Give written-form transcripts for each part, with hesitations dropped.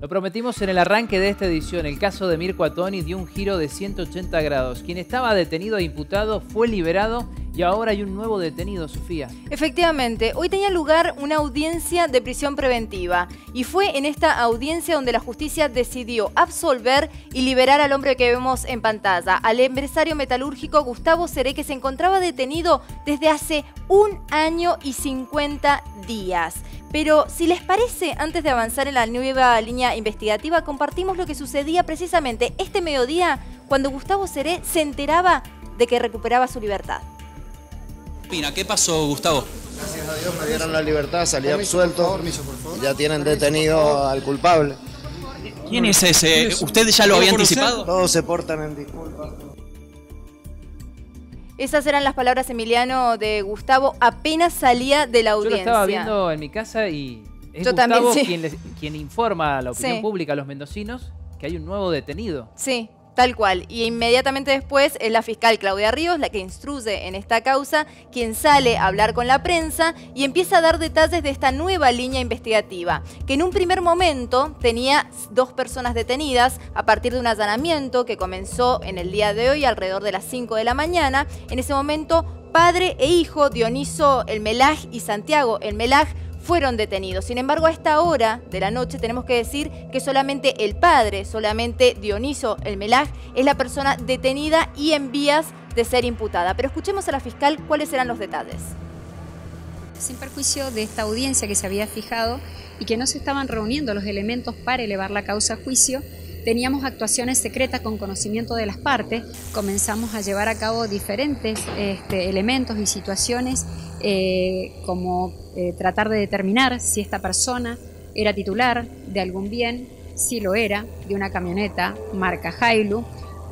Lo prometimos en el arranque de esta edición. El caso de Mirko Attoni dio un giro de 180 grados. Quien estaba detenido e imputado fue liberado y ahora hay un nuevo detenido, Sofía. Efectivamente, hoy tenía lugar una audiencia de prisión preventiva y fue en esta audiencia donde la justicia decidió absolver y liberar al hombre que vemos en pantalla, al empresario metalúrgico Gustavo Seré, que se encontraba detenido desde hace 1 año y 50 días. Pero si les parece, antes de avanzar en la nueva línea investigativa, compartimos lo que sucedía precisamente este mediodía cuando Gustavo Seré se enteraba de que recuperaba su libertad. ¿Qué pasó, Gustavo? Gracias a Dios me dieron la libertad, salí absuelto. Ya tienen detenido al culpable. ¿Quién es ese? ¿Usted ya lo había anticipado? Todos se portan en disculpa. Esas eran las palabras, Emiliano, de Gustavo apenas salía de la audiencia. Yo lo estaba viendo en mi casa y es Yo Gustavo también, sí. quien informa a la opinión Sí. pública, a los mendocinos, que hay un nuevo detenido. Sí, tal cual. Y inmediatamente después es la fiscal Claudia Ríos, la que instruye en esta causa, quien sale a hablar con la prensa y empieza a dar detalles de esta nueva línea investigativa, que en un primer momento tenía 2 personas detenidas a partir de un allanamiento que comenzó en el día de hoy alrededor de las 5 de la mañana. En ese momento, padre e hijo, Dioniso El Melaj y Santiago El Melaj, fueron detenidos. Sin embargo, a esta hora de la noche tenemos que decir que solamente el padre, solamente Dioniso El Melaj, es la persona detenida y en vías de ser imputada. Pero escuchemos a la fiscal cuáles eran los detalles. Sin perjuicio de esta audiencia que se había fijado y que no se estaban reuniendo los elementos para elevar la causa a juicio, teníamos actuaciones secretas con conocimiento de las partes, comenzamos a llevar a cabo diferentes elementos y situaciones como tratar de determinar si esta persona era titular de algún bien, si lo era, de una camioneta marca Hilux,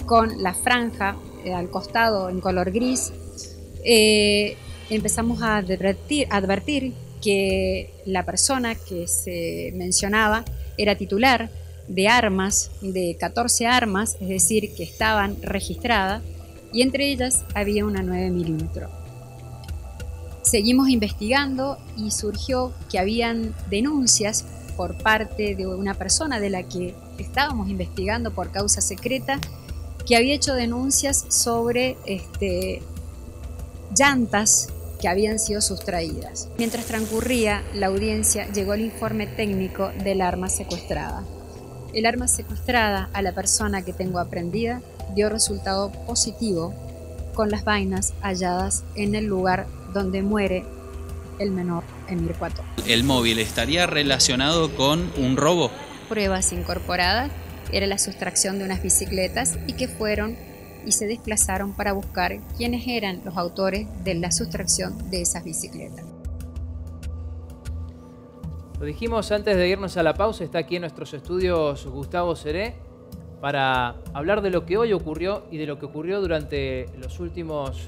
con la franja al costado en color gris. Empezamos a advertir que la persona que se mencionaba era titular de armas, de 14 armas, es decir, que estaban registradas, y entre ellas había una 9 milímetros. Seguimos investigando y surgió que habían denuncias por parte de una persona de la que estábamos investigando por causa secreta, que había hecho denuncias sobre llantas que habían sido sustraídas. Mientras transcurría la audiencia, llegó el informe técnico del arma secuestrada. El arma secuestrada a la persona que tengo aprehendida dio resultado positivo con las vainas halladas en el lugar donde muere el menor Mirko Attoni. ¿El móvil estaría relacionado con un robo? Pruebas incorporadas era la sustracción de unas bicicletas y que fueron y se desplazaron para buscar quiénes eran los autores de la sustracción de esas bicicletas. Lo dijimos antes de irnos a la pausa, está aquí en nuestros estudios Gustavo Seré para hablar de lo que hoy ocurrió y de lo que ocurrió durante los últimos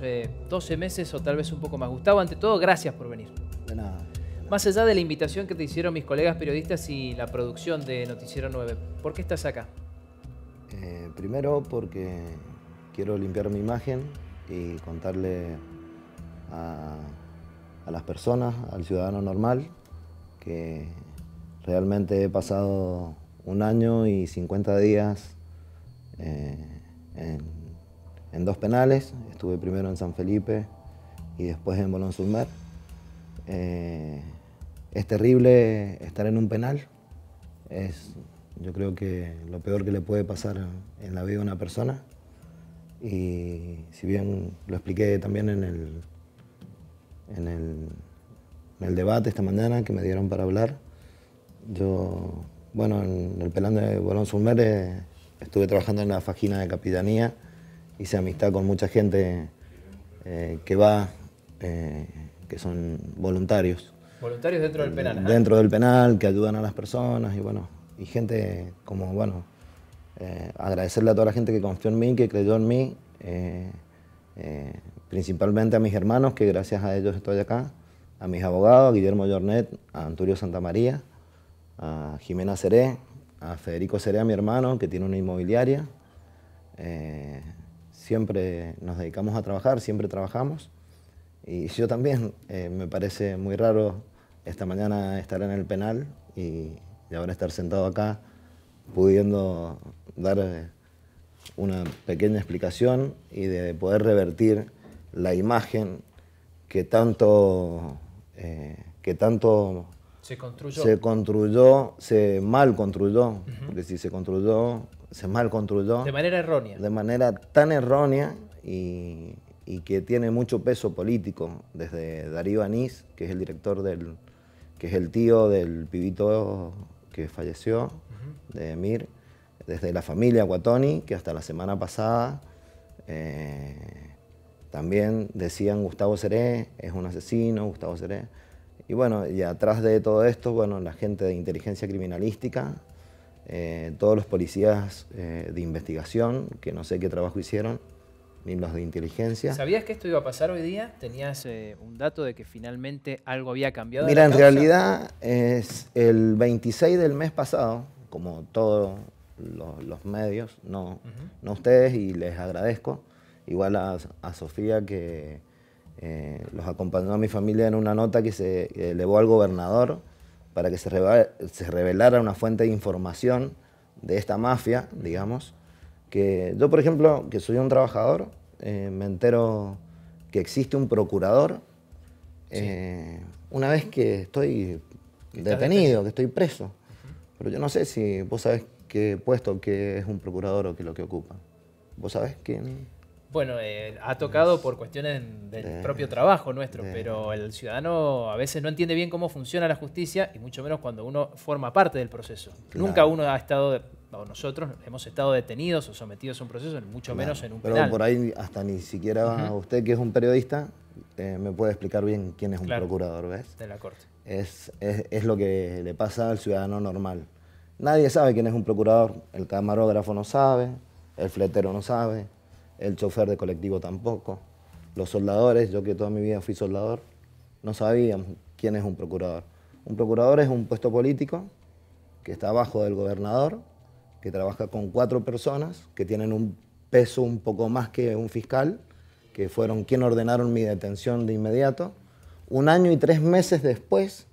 12 meses o tal vez un poco más. Gustavo, ante todo, gracias por venir. De nada. Más allá de la invitación que te hicieron mis colegas periodistas y la producción de Noticiero 9, ¿por qué estás acá? Primero porque quiero limpiar mi imagen y contarle a las personas, al ciudadano normal, que realmente he pasado 1 año y 50 días en 2 penales. Estuve primero en San Felipe y después en Boulogne-sur-Mer. Es terrible estar en un penal. Yo creo que lo peor que le puede pasar en la vida a una persona. Y si bien lo expliqué también en el debate esta mañana que me dieron para hablar, yo, bueno, en el penal de Boulogne-sur-Mer estuve trabajando en la Fajina de Capitanía, hice amistad con mucha gente que va, que son voluntarios. Voluntarios dentro del penal. Dentro del penal, que ayudan a las personas y bueno, y gente como, bueno, agradecerle a toda la gente que confió en mí, que creyó en mí, principalmente a mis hermanos, que gracias a ellos estoy acá, a mis abogados, a Guillermo Jornet, a Anturio Santamaría, a Jimena Seré, a Federico Seré, a mi hermano, que tiene una inmobiliaria. Siempre nos dedicamos a trabajar, siempre trabajamos. Y yo también, me parece muy raro esta mañana estar en el penal y ahora estar sentado acá pudiendo dar una pequeña explicación y de poder revertir la imagen que tanto Se construyó. se mal construyó, porque si se construyó, se mal construyó. De manera errónea. De manera tan errónea y que tiene mucho peso político, desde Darío Anís, que es el director que es el tío del pibito que falleció, de Emir, desde la familia Guatoni, que hasta la semana pasada también decían Gustavo Seré es un asesino, Gustavo Seré. Y bueno, y atrás de todo esto, bueno, la gente de inteligencia criminalística, todos los policías de investigación, que no sé qué trabajo hicieron, ni los de inteligencia. ¿Sabías que esto iba a pasar hoy día? ¿Tenías un dato de que finalmente algo había cambiado? Mira, la en causa? realidad es el 26 del mes pasado, como todos los medios, no ustedes, y les agradezco, igual a Sofía, que los acompañó a mi familia en una nota que se elevó al gobernador para que se revelara una fuente de información de esta mafia, digamos, que yo, por ejemplo, que soy un trabajador, me entero que existe un procurador una vez que estoy detenido, que estoy preso. Pero yo no sé si vos sabés qué puesto que es un procurador o qué es lo que ocupa. ¿Vos sabés quién? Bueno, ha tocado por cuestiones del propio trabajo nuestro, pero el ciudadano a veces no entiende bien cómo funciona la justicia y mucho menos cuando uno forma parte del proceso. Claro. Nunca uno ha estado, o nosotros hemos estado detenidos o sometidos a un proceso, mucho menos en un Pero penal. por ahí hasta ni siquiera usted, que es un periodista, me puede explicar bien quién es un procurador, ¿ves? De la Corte. Es lo que le pasa al ciudadano normal. Nadie sabe quién es un procurador. El camarógrafo no sabe, el fletero no sabe, el chofer de colectivo tampoco. Los soldadores, yo que toda mi vida fui soldador, no sabíamos quién es un procurador. Un procurador es un puesto político que está abajo del gobernador, que trabaja con 4 personas que tienen un peso un poco más que un fiscal, que fueron quienes ordenaron mi detención de inmediato, 1 año y 3 meses después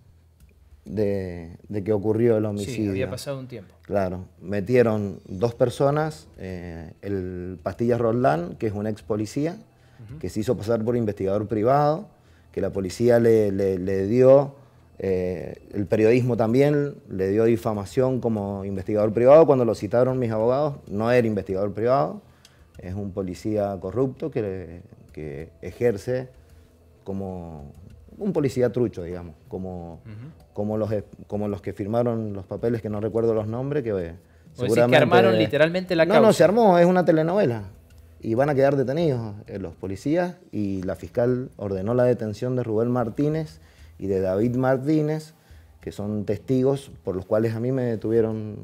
de que ocurrió el homicidio. Sí, había pasado un tiempo. Claro, metieron 2 personas, el Pastillas Roldán, que es un ex policía, que se hizo pasar por investigador privado, que la policía le dio, el periodismo también le dio difamación como investigador privado. Cuando lo citaron mis abogados, no era investigador privado, es un policía corrupto que ejerce como un policía trucho, digamos, como los que firmaron los papeles, que no recuerdo los nombres, que seguramente... que armaron literalmente la causa. No, se armó, es una telenovela. Y van a quedar detenidos los policías, y la fiscal ordenó la detención de Rubén Martínez y de David Martínez, que son testigos por los cuales a mí me tuvieron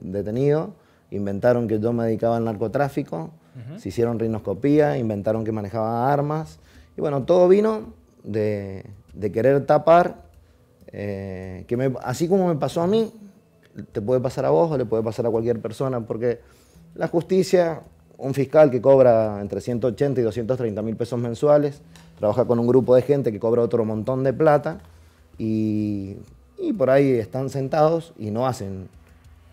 detenido. Inventaron que yo me dedicaba al narcotráfico, se hicieron rinoscopía, inventaron que manejaba armas. Y bueno, todo vino de querer tapar, así como me pasó a mí, te puede pasar a vos o le puede pasar a cualquier persona, porque la justicia, un fiscal que cobra entre 180 y 230 mil pesos mensuales, trabaja con un grupo de gente que cobra otro montón de plata, y por ahí están sentados y no hacen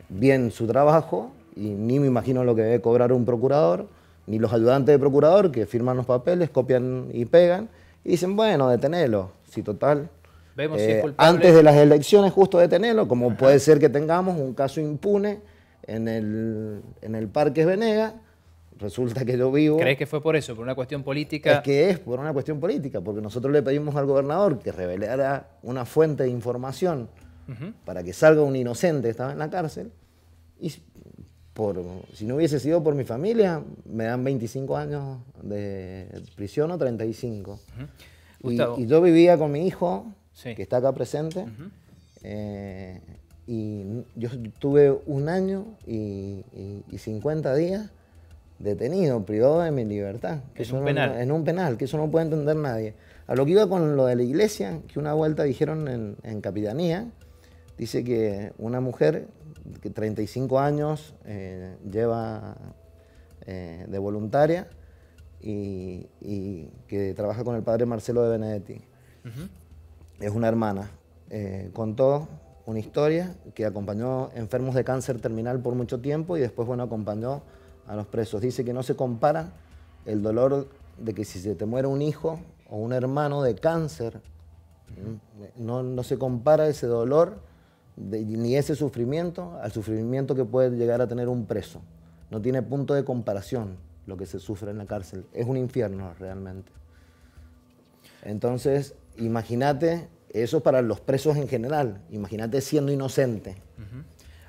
bien su trabajo, y ni me imagino lo que debe cobrar un procurador, ni los ayudantes de procurador que firman los papeles, copian y pegan, y dicen, bueno, detenelo, si total. Vemos si es culpable. Antes de las elecciones justo detenerlo, como puede ser que tengamos un caso impune en el Parque Venega. Resulta que yo vivo... ¿Crees que fue por eso, por una cuestión política? Es que es por una cuestión política, porque nosotros le pedimos al gobernador que revelara una fuente de información para que salga un inocente que estaba en la cárcel, y si no hubiese sido por mi familia, me dan 25 años de prisión o 35. Y yo vivía con mi hijo, que está acá presente, y yo tuve 1 año y 50 días detenido, privado de mi libertad. Que en un penal. En un penal, que eso no puede entender nadie. A lo que iba con lo de la iglesia, que una vuelta dijeron en Capitanía, dice que una mujer que 35 años lleva de voluntaria y que trabaja con el padre Marcelo de Benedetti. Es una hermana. Contó una historia que acompañó enfermos de cáncer terminal por mucho tiempo y después, bueno, acompañó a los presos. Dice que no se compara el dolor de que si se te muere un hijo o un hermano de cáncer, no se compara ese dolor ni ese sufrimiento al sufrimiento que puede llegar a tener un preso. No tiene punto de comparación lo que se sufre en la cárcel. Es un infierno realmente. Entonces, imagínate, eso para los presos en general, imagínate siendo inocente.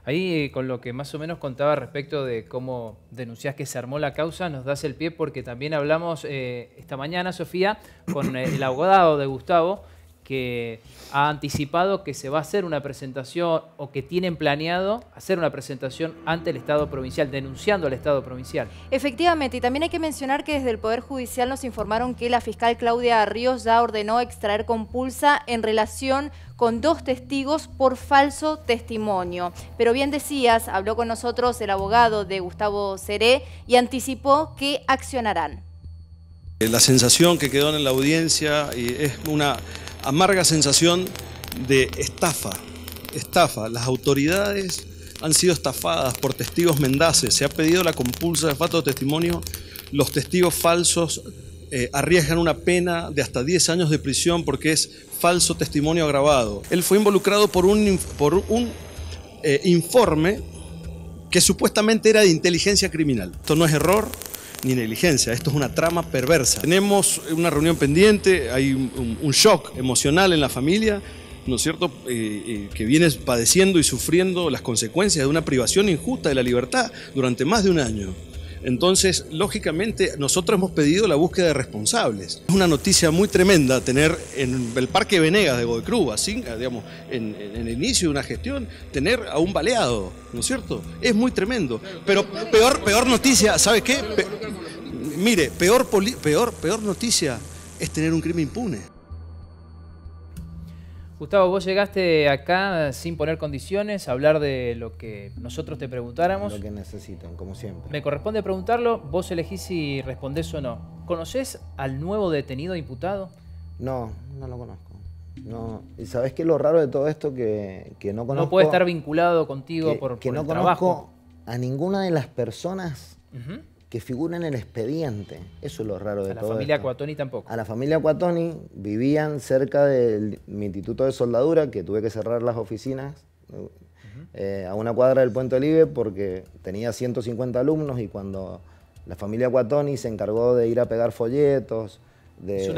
Ahí, con lo que más o menos contaba respecto de cómo denunciás que se armó la causa, nos das el pie porque también hablamos esta mañana, Sofía, con el abogado de Gustavo, que ha anticipado que se va a hacer una presentación o que tienen planeado hacer una presentación ante el Estado provincial, denunciando al Estado provincial. Efectivamente, y también hay que mencionar que desde el Poder Judicial nos informaron que la fiscal Claudia Ríos ya ordenó extraer compulsa en relación con 2 testigos por falso testimonio. Pero bien decías, habló con nosotros el abogado de Gustavo Seré y anticipó que accionarán. La sensación que quedó en la audiencia es una amarga sensación de estafa. Las autoridades han sido estafadas por testigos mendaces. Se ha pedido la compulsa de falso testimonio. Los testigos falsos arriesgan una pena de hasta 10 años de prisión porque es falso testimonio agravado. Él fue involucrado por un informe que supuestamente era de inteligencia criminal. Esto no es error ni negligencia, esto es una trama perversa. Tenemos una reunión pendiente, hay un shock emocional en la familia, ¿no es cierto?, que viene padeciendo y sufriendo las consecuencias de una privación injusta de la libertad durante más de un año. Entonces, lógicamente, nosotros hemos pedido la búsqueda de responsables. Es una noticia muy tremenda tener en el Parque Venegas de Godoy Cruz, así, digamos, en el inicio de una gestión, tener a un baleado, ¿no es cierto? Es muy tremendo. Pero peor noticia, ¿sabe qué? Mire, peor noticia es tener un crimen impune. Gustavo, vos llegaste acá sin poner condiciones, a hablar de lo que nosotros te preguntáramos. Lo que necesitan, como siempre. Me corresponde preguntarlo, vos elegís si respondés o no. ¿Conocés al nuevo detenido imputado? No, no lo conozco. No. ¿Y sabés qué es lo raro de todo esto? Que no conozco... No puede estar vinculado contigo por no el trabajo. A ninguna de las personas que figuran en el expediente. Eso es lo raro de todo esto. A la familia Cuatoni tampoco. A la familia Cuatoni vivían cerca de mi instituto de soldadura, que tuve que cerrar las oficinas, a una cuadra del Puente Olive, porque tenía 150 alumnos y cuando la familia Cuatoni se encargó de ir a pegar folletos, es un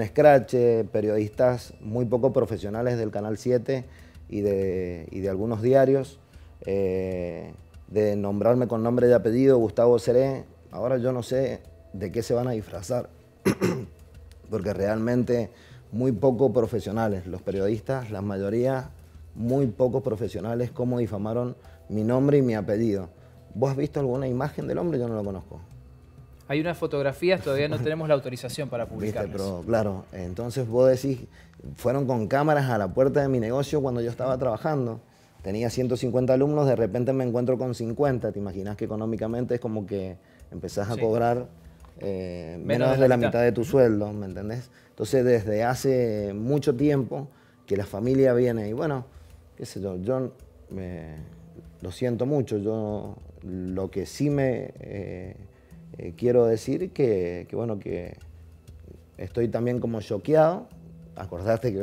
escrache. Periodistas muy poco profesionales del Canal 7 y de algunos diarios, de nombrarme con nombre y apellido, Gustavo Seré. Ahora yo no sé de qué se van a disfrazar, porque realmente muy poco profesionales, los periodistas, la mayoría muy poco profesionales, cómo difamaron mi nombre y mi apellido. ¿Vos has visto alguna imagen del hombre? Yo no lo conozco. Hay unas fotografías, todavía no tenemos la autorización para publicarlas. Pero claro, entonces vos decís, fueron con cámaras a la puerta de mi negocio cuando yo estaba trabajando. Tenía 150 alumnos, de repente me encuentro con 50. ¿Te imaginas que económicamente es como que empezás a cobrar menos de la mitad de tu sueldo, ¿me entendés? Entonces, desde hace mucho tiempo que la familia viene y bueno, qué sé yo, lo siento mucho. Yo lo que sí quiero decir que bueno, que estoy también como choqueado. Acordate que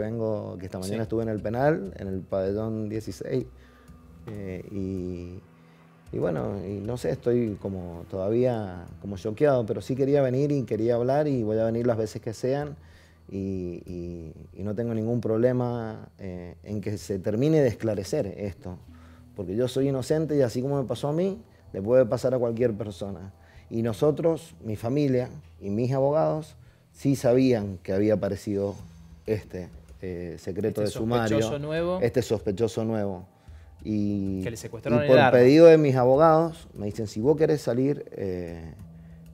esta mañana estuve en el penal, en el pabellón 16, y bueno, y no sé, estoy como todavía como choqueado, pero sí quería venir y quería hablar y voy a venir las veces que sean y no tengo ningún problema en que se termine de esclarecer esto, porque yo soy inocente y así como me pasó a mí, le puede pasar a cualquier persona. Y nosotros, mi familia y mis abogados, sí sabían que había aparecido este secreto de sumario, este sospechoso nuevo. Y, que le secuestraron y por el arma. pedido de mis abogados, me dicen, si vos querés salir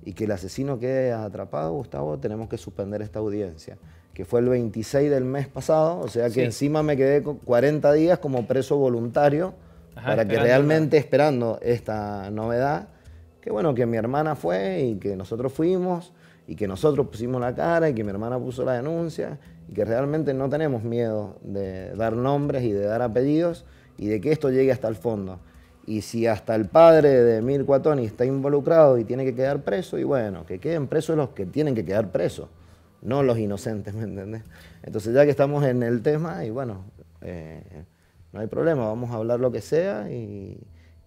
y que el asesino quede atrapado, Gustavo, tenemos que suspender esta audiencia. Que fue el 26 del mes pasado, o sea que encima me quedé 40 días como preso voluntario, para que realmente esperando esta novedad, que bueno, que mi hermana fue y que nosotros fuimos, y que nosotros pusimos la cara y que mi hermana puso la denuncia y que realmente no tenemos miedo de dar nombres y de dar apellidos y de que esto llegue hasta el fondo. Y si hasta el padre de Emir Cuatoni está involucrado y tiene que quedar preso, y bueno, que queden presos los que tienen que quedar presos, no los inocentes, ¿me entendés? Entonces ya que estamos en el tema, y bueno, no hay problema, vamos a hablar lo que sea, y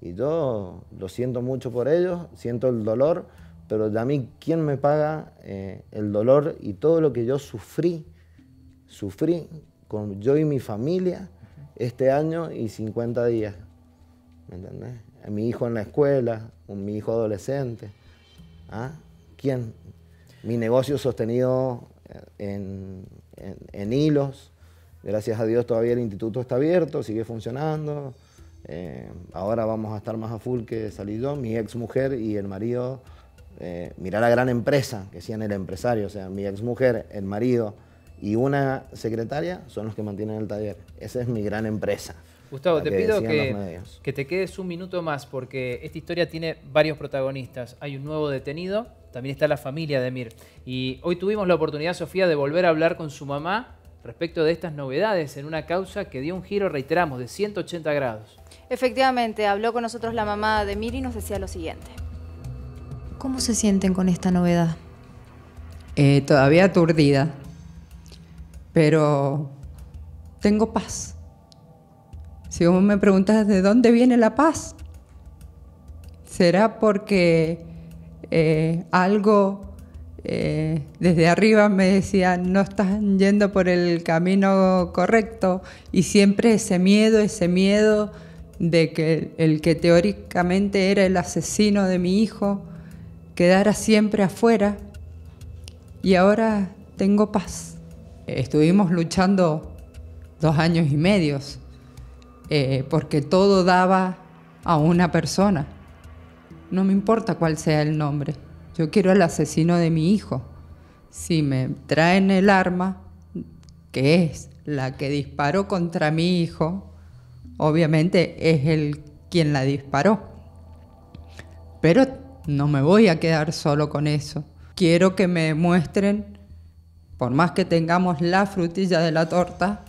yo lo siento mucho por ellos, siento el dolor, pero de a mí, ¿quién me paga el dolor y todo lo que yo sufrí con yo y mi familia este año y 50 días? ¿Me entendés? A mi hijo en la escuela, mi hijo adolescente. ¿Ah? ¿Quién? Mi negocio sostenido en hilos. Gracias a Dios todavía el instituto está abierto, sigue funcionando. Ahora vamos a estar más a full que salí yo, mi ex mujer y el marido. Mirá la gran empresa que hacían el empresario. O sea, mi ex mujer, el marido y una secretaria son los que mantienen el taller. Esa es mi gran empresa. Gustavo, te pido que te quedes un minuto más porque esta historia tiene varios protagonistas. Hay un nuevo detenido, también está la familia de Emir. Y hoy tuvimos la oportunidad, Sofía, de volver a hablar con su mamá respecto de estas novedades en una causa que dio un giro, reiteramos, de 180 grados. Efectivamente, habló con nosotros la mamá de Emir y nos decía lo siguiente. ¿Cómo se sienten con esta novedad? Todavía aturdida, pero tengo paz. Si vos me preguntas de dónde viene la paz, será porque algo desde arriba me decía no estás yendo por el camino correcto, y siempre ese miedo de que el que teóricamente era el asesino de mi hijo quedara siempre afuera, y ahora tengo paz. Estuvimos luchando 2 años y medio. Porque todo daba a una persona. No me importa cuál sea el nombre. Yo quiero al asesino de mi hijo. Si me traen el arma, que es la que disparó contra mi hijo, obviamente es él quien la disparó. Pero no me voy a quedar solo con eso. Quiero que me demuestren, por más que tengamos la frutilla de la torta,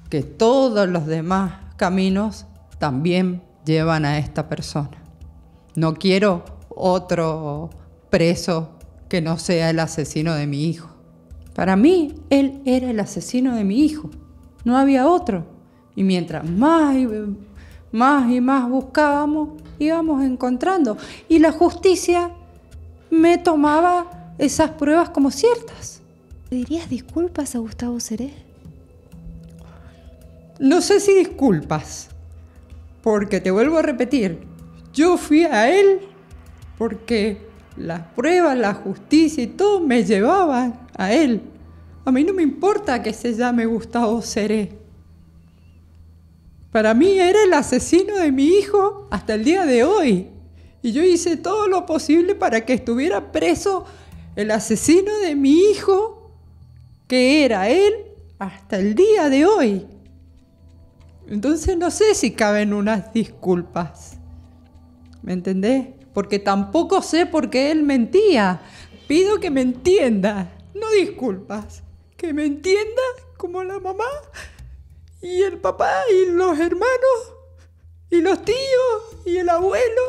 que todos los demás caminos también llevan a esta persona. No quiero otro preso que no sea el asesino de mi hijo. Para mí, él era el asesino de mi hijo. No había otro. Y mientras más y más buscábamos, íbamos encontrando. Y la justicia me tomaba esas pruebas como ciertas. ¿Le dirías disculpas a Gustavo Seré? No sé si disculpas, porque te vuelvo a repetir, yo fui a él porque las pruebas, la justicia y todo me llevaban a él. A mí no me importa que se llame Gustavo Seré. Para mí era el asesino de mi hijo hasta el día de hoy. Y yo hice todo lo posible para que estuviera preso el asesino de mi hijo, que era él, hasta el día de hoy. Entonces no sé si caben unas disculpas. ¿Me entendés? Porque tampoco sé por qué él mentía. Pido que me entienda, no disculpas. Que me entienda como la mamá y el papá y los hermanos y los tíos y el abuelo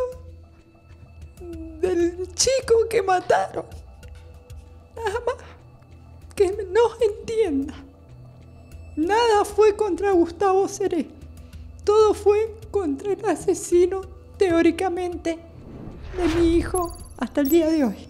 del chico que mataron. Nada más. Que nos entienda. Nada fue contra Gustavo Seré. Todo fue contra el asesino, teóricamente, de mi hijo hasta el día de hoy.